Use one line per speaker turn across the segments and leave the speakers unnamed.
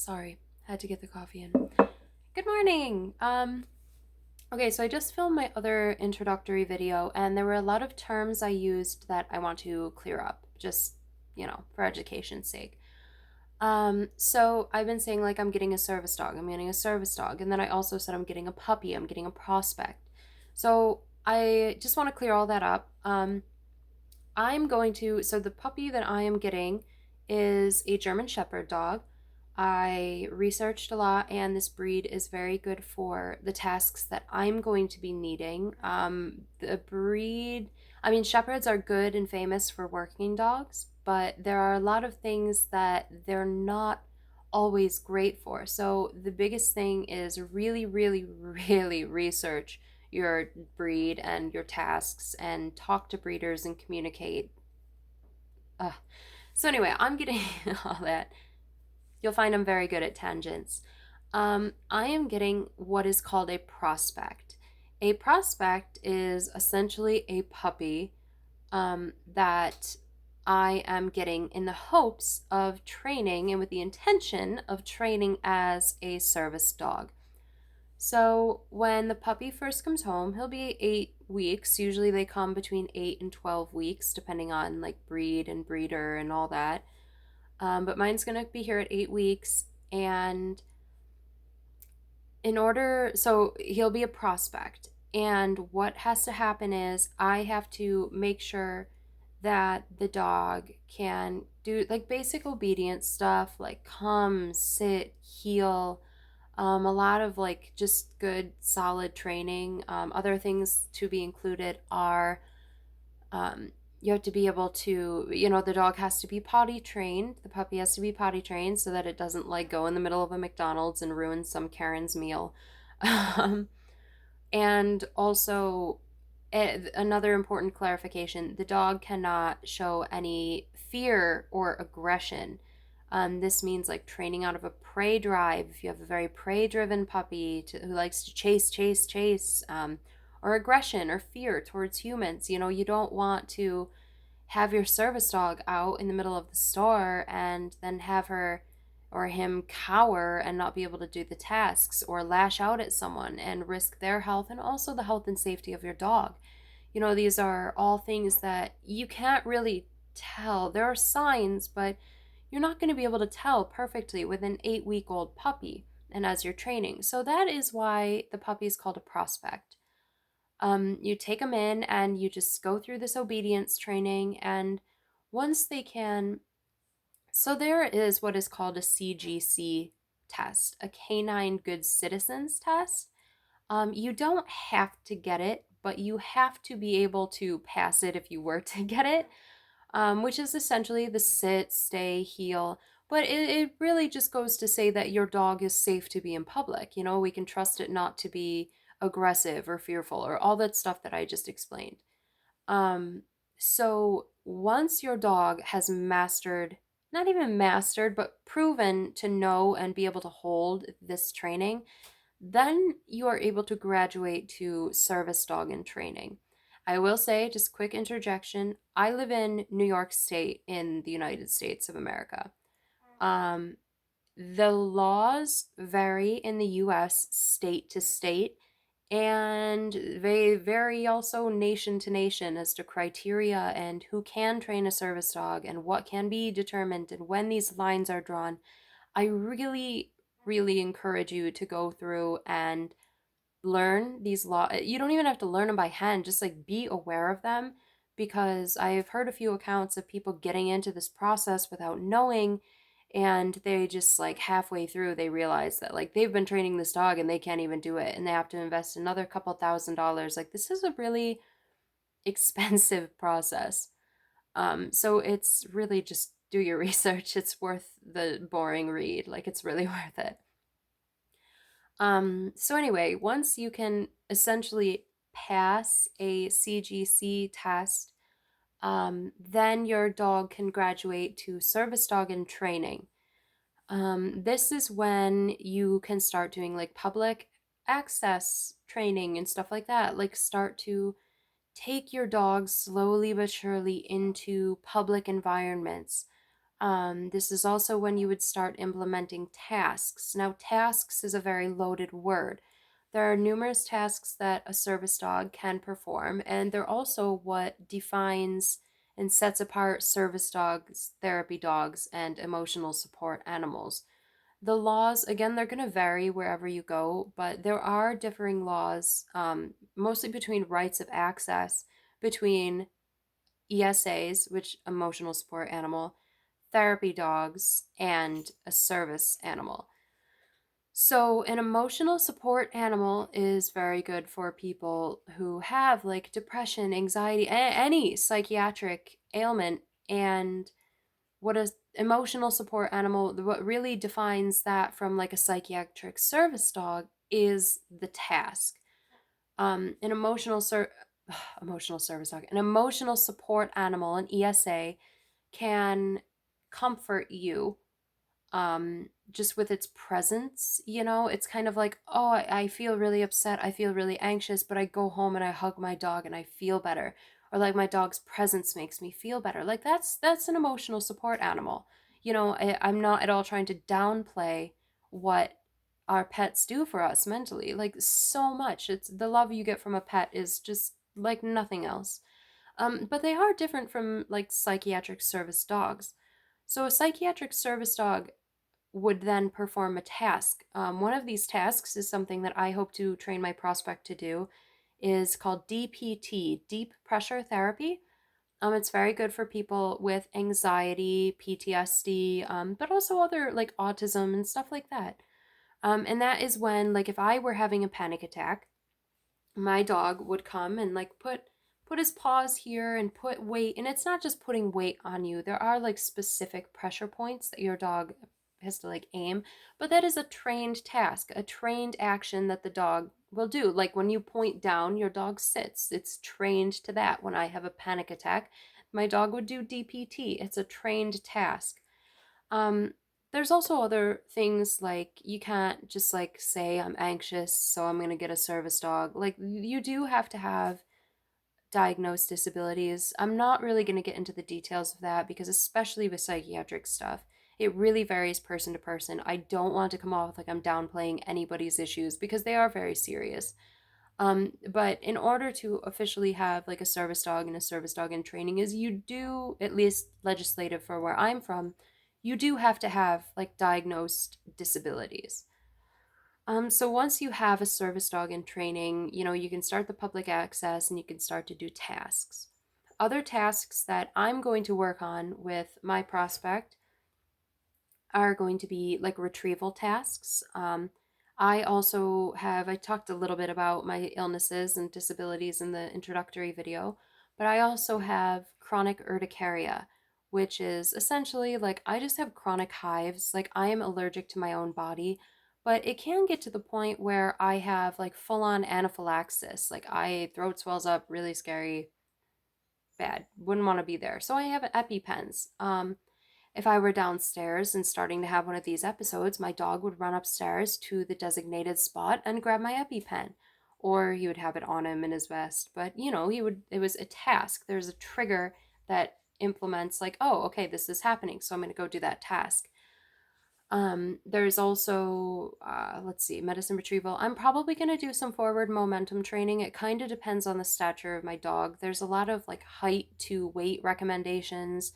Sorry, had to get the coffee in. Good morning. Okay, so I just filmed my other introductory video, and there were a lot of terms I used that I want to clear up, just, for education's sake. So I've been saying like I'm getting a service dog, I'm getting a service dog, and then I also said I'm getting a puppy, I'm getting a prospect. So I just want to clear all that up. So the puppy that I am getting is a German Shepherd dog. I researched a lot, and this breed is very good for the tasks that I'm going to be needing. The breed, I mean, Shepherds are good and famous for working dogs, but there are a lot of things that they're not always great for. So the biggest thing is really, really, really research your breed and your tasks and talk to breeders and communicate. Ugh. So anyway, I'm getting all that. You'll find I'm very good at tangents. I am getting what is called a prospect. A prospect is essentially a puppy that I am getting in the hopes of training and with the intention of training as a service dog. So when the puppy first comes home, he'll be 8 weeks. Usually they come between 8 and 12 weeks, depending on like breed and breeder and all that. But mine's gonna be here at 8 weeks, and so he'll be a prospect. And what has to happen is I have to make sure that the dog can do like basic obedience stuff like come, sit, heel, a lot of like just good solid training. Other things to be included are you have to be able to, the dog has to be potty trained. The puppy has to be potty trained so that it doesn't like go in the middle of a McDonald's and ruin some Karen's meal. Um, and also, another important clarification, the dog cannot show any fear or aggression. This means like training out of a prey drive. If you have a very prey driven puppy who likes to chase, chase, chase, or aggression or fear towards humans, you don't want to have your service dog out in the middle of the store and then have her or him cower and not be able to do the tasks or lash out at someone and risk their health and also the health and safety of your dog. These are all things that you can't really tell. There are signs, but you're not going to be able to tell perfectly with an 8 week old puppy and as you're training. So that is why the puppy is called a prospect. You take them in and you just go through this obedience training, and once they can, so there is what is called a CGC test, a Canine Good Citizens test. You don't have to get it, but you have to be able to pass it if you were to get it, which is essentially the sit, stay, heel. But it really just goes to say that your dog is safe to be in public. We can trust it not to be aggressive or fearful or all that stuff that I just explained. Um, so once your dog has mastered, not even mastered, but proven to know and be able to hold this training, then you are able to graduate to service dog in training. I will say, just quick interjection, I live in New York State in the United States of America. Um, the laws vary in the US state to state, and they vary also nation to nation as to criteria and who can train a service dog and what can be determined and when these lines are drawn. I really, really encourage you to go through and learn these laws. You don't even have to learn them by hand, just like be aware of them, because I've heard a few accounts of people getting into this process without knowing, and they just like halfway through they realize that like they've been training this dog and they can't even do it and they have to invest another couple $1,000s. Like this is a really expensive process. So it's really just do your research. It's worth the boring read. Like it's really worth it. So anyway, once you can essentially pass a CGC test, then your dog can graduate to service dog in training. This is when you can start doing like public access training and stuff like that. Like start to take your dog slowly but surely into public environments. This is also when you would start implementing tasks. Now, tasks is a very loaded word. There are numerous tasks that a service dog can perform, and they're also what defines and sets apart service dogs, therapy dogs, and emotional support animals. The laws, again, they're going to vary wherever you go, but there are differing laws, mostly between rights of access, between ESAs, which emotional support animal, therapy dogs, and a service animal. So, an emotional support animal is very good for people who have like depression, anxiety, any psychiatric ailment. And what a emotional support animal, what really defines that from like a psychiatric service dog is the task. An emotional service dog, an emotional support animal, an ESA, can comfort you just with its presence. It's kind of like, oh, I feel really upset, I feel really anxious, but I go home and I hug my dog and I feel better. Or like my dog's presence makes me feel better. Like that's an emotional support animal. I'm not at all trying to downplay what our pets do for us mentally. Like so much. It's the love you get from a pet is just like nothing else. But they are different from like psychiatric service dogs. So a psychiatric service dog would then perform a task. One of these tasks is something that I hope to train my prospect to do, is called DPT, deep pressure therapy. It's very good for people with anxiety, PTSD, but also other like autism and stuff like that. And that is when, like, if I were having a panic attack, my dog would come and like put his paws here and put weight, and it's not just putting weight on you. There are like specific pressure points that your dog has to like aim, but that is a trained task, a trained action that the dog will do. Like when you point down, your dog sits. It's trained to that. When I have a panic attack, my dog would do DPT. It's a trained task. um, there's also other things like you can't just like say I'm anxious, so I'm gonna get a service dog. Like you do have to have diagnosed disabilities. I'm not really gonna get into the details of that because especially with psychiatric stuff, it really varies person to person. I don't want to come off like I'm downplaying anybody's issues because they are very serious. But in order to officially have like a service dog and a service dog in training, is you do, at least legislative for where I'm from, you do have to have like diagnosed disabilities. So once you have a service dog in training, you can start the public access and you can start to do tasks. Other tasks that I'm going to work on with my prospect are going to be like retrieval tasks. I talked a little bit about my illnesses and disabilities in the introductory video, but I also have chronic urticaria, which is essentially like I just have chronic hives. Like I am allergic to my own body, but it can get to the point where I have like full on anaphylaxis. Like I throat swells up, really scary, bad. Wouldn't want to be there. So I have EpiPens. If I were downstairs and starting to have one of these episodes, my dog would run upstairs to the designated spot and grab my EpiPen. Or he would have it on him in his vest. But, it was a task. There's a trigger that implements, like, oh, okay, this is happening, so I'm going to go do that task. There's also, let's see, medicine retrieval. I'm probably going to do some forward momentum training. It kind of depends on the stature of my dog. There's a lot of like height to weight recommendations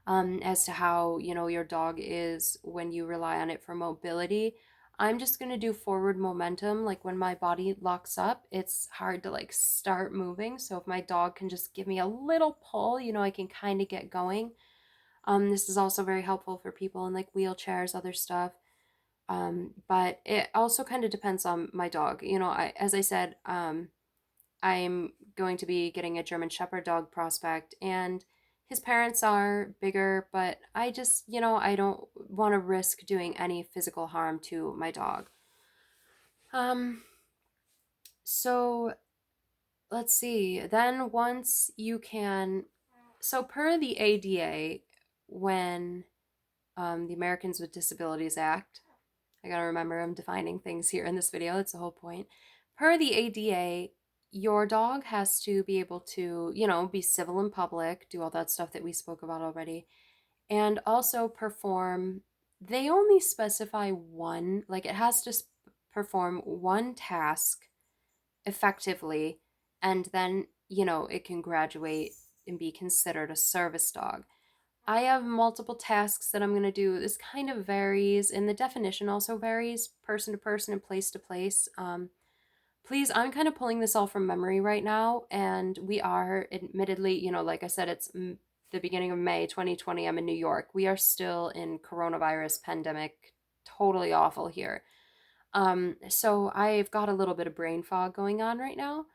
as to how your dog is when you rely on it for mobility. I'm just going to do forward momentum. Like when my body locks up, it's hard to like start moving. So if my dog can just give me a little pull, I can kind of get going. This is also very helpful for people in like wheelchairs, other stuff. But it also kind of depends on my dog. As I said, I'm going to be getting a German Shepherd dog prospect, and his parents are bigger, but I just, I don't want to risk doing any physical harm to my dog. Um, so let's see. Then once you can, so per the ADA, when the Americans with Disabilities Act, I gotta remember I'm defining things here in this video, that's the whole point. Per the ADA, your dog has to be able to, be civil in public, do all that stuff that we spoke about already, and also perform, they only specify one, like it has to perform one task effectively, and then, it can graduate and be considered a service dog. I have multiple tasks that I'm going to do. This kind of varies, and the definition also varies person to person and place to place. Please, I'm kind of pulling this all from memory right now, and we are admittedly, like I said, it's the beginning of May 2020. I'm in New York. We are still in coronavirus pandemic, totally awful here. So I've got a little bit of brain fog going on right now.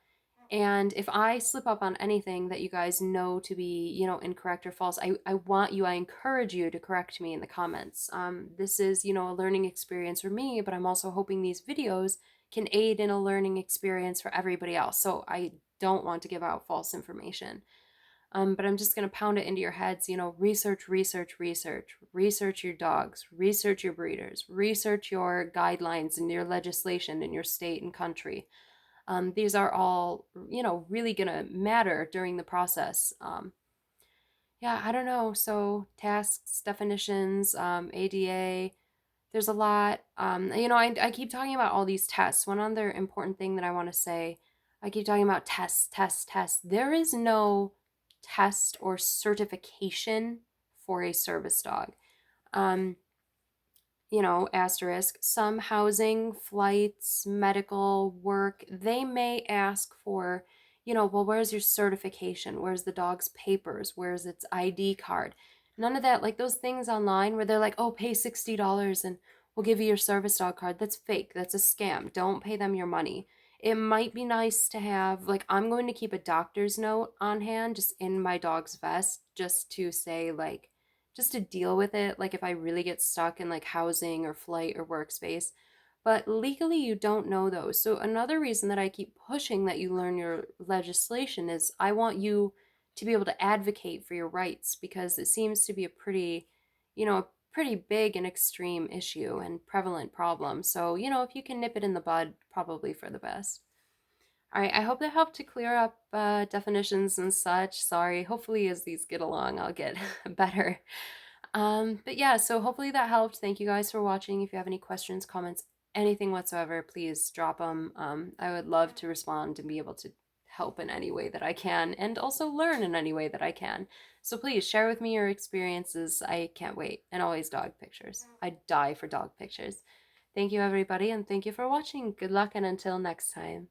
And if I slip up on anything that you guys know to be, incorrect or false, I encourage you to correct me in the comments. This is, a learning experience for me, but I'm also hoping these videos can aid in a learning experience for everybody else. So I don't want to give out false information. But I'm just going to pound it into your heads, research, research, research, research your dogs, research your breeders, research your guidelines and your legislation in your state and country. These are all, really going to matter during the process. Yeah, I don't know. So, tasks, definitions, ADA, there's a lot. I keep talking about all these tests. One other important thing that I want to say, I keep talking about tests, tests, tests. There is no test or certification for a service dog. Um, asterisk, some housing, flights, medical work, they may ask for, well, where's your certification? Where's the dog's papers? Where's its ID card? None of that, like those things online where they're like, oh, pay $60 and we'll give you your service dog card. That's fake. That's a scam. Don't pay them your money. It might be nice to have, like, I'm going to keep a doctor's note on hand just in my dog's vest just to say, like, just to deal with it, like if I really get stuck in like housing or flight or workspace. But legally, you don't know those. So, another reason that I keep pushing that you learn your legislation is I want you to be able to advocate for your rights because it seems to be a pretty big and extreme issue and prevalent problem. So, if you can nip it in the bud, probably for the best. All right, I hope that helped to clear up definitions and such. Sorry, hopefully, as these get along, I'll get better. But yeah, so hopefully that helped. Thank you guys for watching. If you have any questions, comments, anything whatsoever, please drop them. I would love to respond and be able to help in any way that I can and also learn in any way that I can. So please share with me your experiences. I can't wait. And always dog pictures. I die for dog pictures. Thank you, everybody, and thank you for watching. Good luck, and until next time.